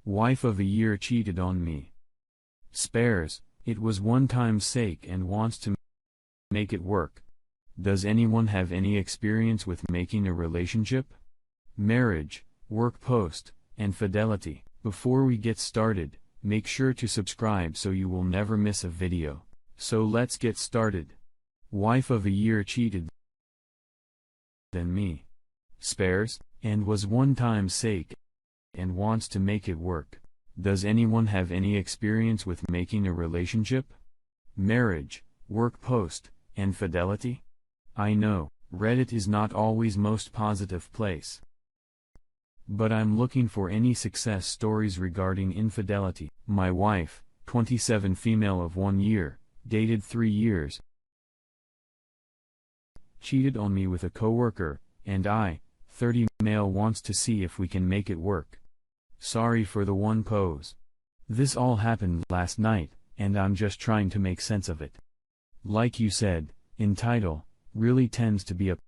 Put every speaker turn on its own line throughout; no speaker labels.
Wife of a year cheated on me. Spares, it was one time's sake and wants to make it work. Does anyone have any experience with making a relationship? Marriage, work post, and fidelity. Before we get started, make sure to subscribe so you will never miss a video. So let's get started. Wife of a year cheated than me. Spares, and was one time's sake and wants to make it work. Does anyone have any experience with making a relationship? Marriage, work post, and fidelity? I know, Reddit is not always most positive place. But I'm looking for any success stories regarding infidelity. My wife, 27 female of 1 year, dated 3 years, cheated on me with a coworker, and I, 30 male wants to see if we can make it work. Sorry for the one pose. This all happened last night, and I'm just trying to make sense of it. Like you said, in title, really tends to be a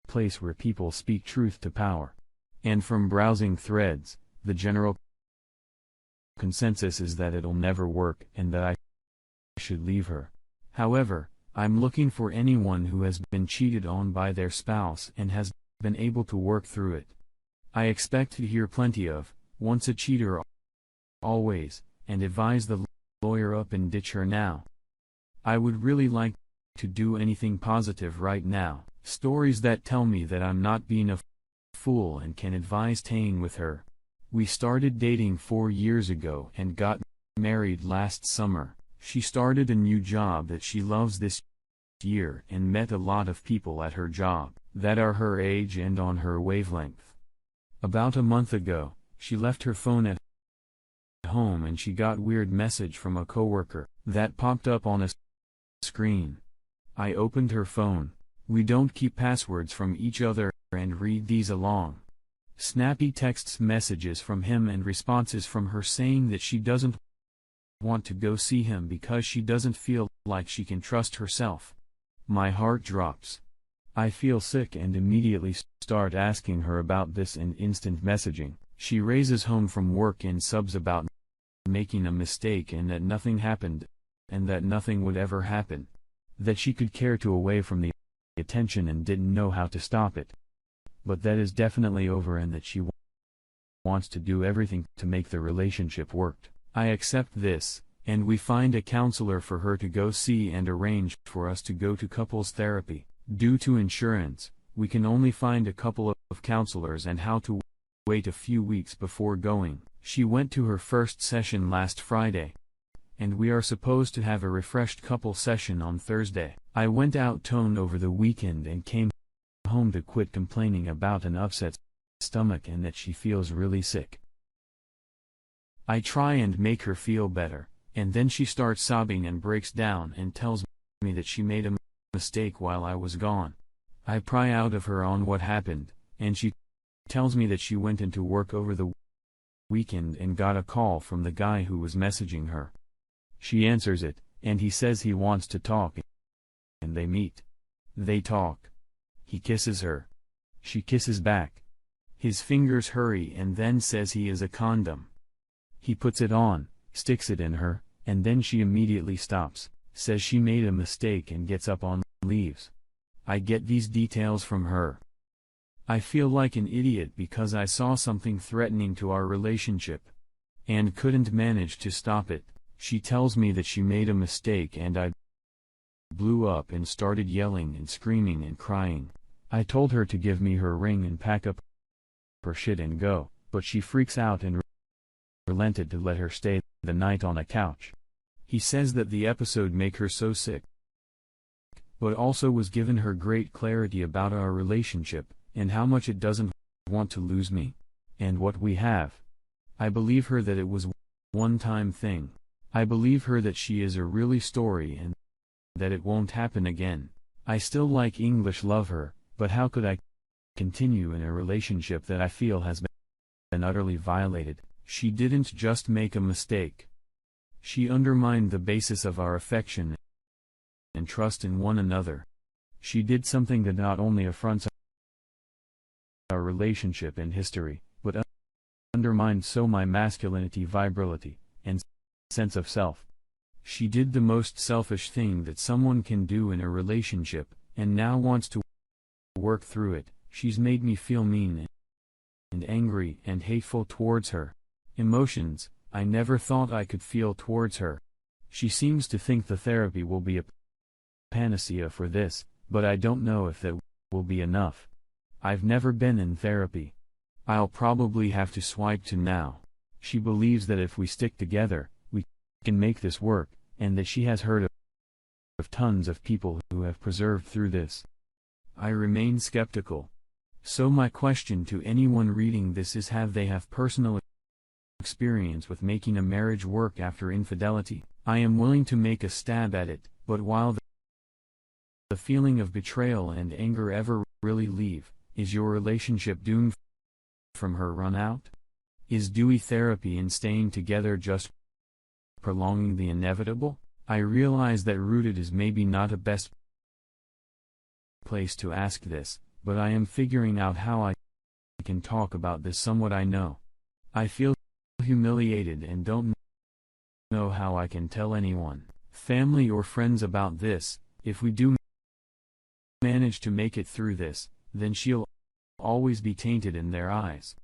place where people speak truth to power. And from browsing threads, the general consensus is that it'll never work and that I should leave her. However, I'm looking for anyone who has been cheated on by their spouse and has been able to work through it. I expect to hear plenty of, once a cheater always, and advise the lawyer up and ditch her now. I would really like to do anything positive right now. Stories that tell me that I'm not being a fool and can advise staying with her. We started dating 4 years ago and got married last summer. She started a new job that she loves this year and met a lot of people at her job that are her age and on her wavelength. About a month ago, she left her phone at home and she got weird message from a coworker that popped up on a screen. I opened her phone. We don't keep passwords from each other and read these along. Snappy texts messages from him and responses from her saying that she doesn't want to go see him because she doesn't feel like she can trust herself. My heart drops. I feel sick and immediately start asking her about this in instant messaging. She raises home from work and subs about making a mistake and that nothing happened, and that nothing would ever happen. That she could care to away from the attention and didn't know how to stop it. But that is definitely over and that she wants to do everything to make the relationship work. I accept this, and we find a counselor for her to go see and arrange for us to go to couples therapy. Due to insurance, we can only find a couple of counselors and how to wait a few weeks before going. She went to her first session last Friday, and we are supposed to have a refreshed couple session on Thursday. I went out toned over the weekend and came home to quit complaining about an upset stomach and that she feels really sick. I try and make her feel better, and then she starts sobbing and breaks down and tells me that she made a mistake while I was gone. I pry out of her on what happened, and she tells me that she went into work over the weekend and got a call from the guy who was messaging her. She answers it, and he says he wants to talk, and they meet. They talk. He kisses her. She kisses back. His fingers hurry and then says he is a condom. He puts it on, sticks it in her, and then she immediately stops, says she made a mistake and gets up and leaves. I get these details from her. I feel like an idiot because I saw something threatening to our relationship and couldn't manage to stop it. She tells me that she made a mistake and I blew up and started yelling and screaming and crying. I told her to give me her ring and pack up her shit and go, but she freaks out and relented to let her stay the night on a couch. He says that the episode make her so sick, but also was given her great clarity about our relationship, and how much it doesn't want to lose me, and what we have. I believe her that it was one-time thing. I believe her that she is a really story and that it won't happen again. I still like English love her, but how could I continue in a relationship that I feel has been utterly violated? She didn't just make a mistake. She undermined the basis of our affection and trust in one another. She did something that not only affronts our relationship and history, but undermined so my masculinity, virility, and sense of self. She did the most selfish thing that someone can do in a relationship, and now wants to work through it. She's made me feel mean and angry and hateful towards her. Emotions I never thought I could feel towards her. She seems to think the therapy will be a panacea for this, but I don't know if that will be enough. I've never been in therapy. I'll probably have to swipe to now. She believes that if we stick together, we can make this work, and that she has heard of tons of people who have persevered through this. I remain skeptical. So my question to anyone reading this is, have they personal experience with making a marriage work after infidelity? I am willing to make a stab at it, but while the feeling of betrayal and anger ever really leave, is your relationship doomed from her run out? Is Dewey therapy and staying together just prolonging the inevitable? I realize that rooted is maybe not a best place to ask this, but I am figuring out how I can talk about this somewhat. I know I feel humiliated and don't know how I can tell anyone, family or friends, about this. If we do manage to make it through this, then she'll always be tainted in their eyes.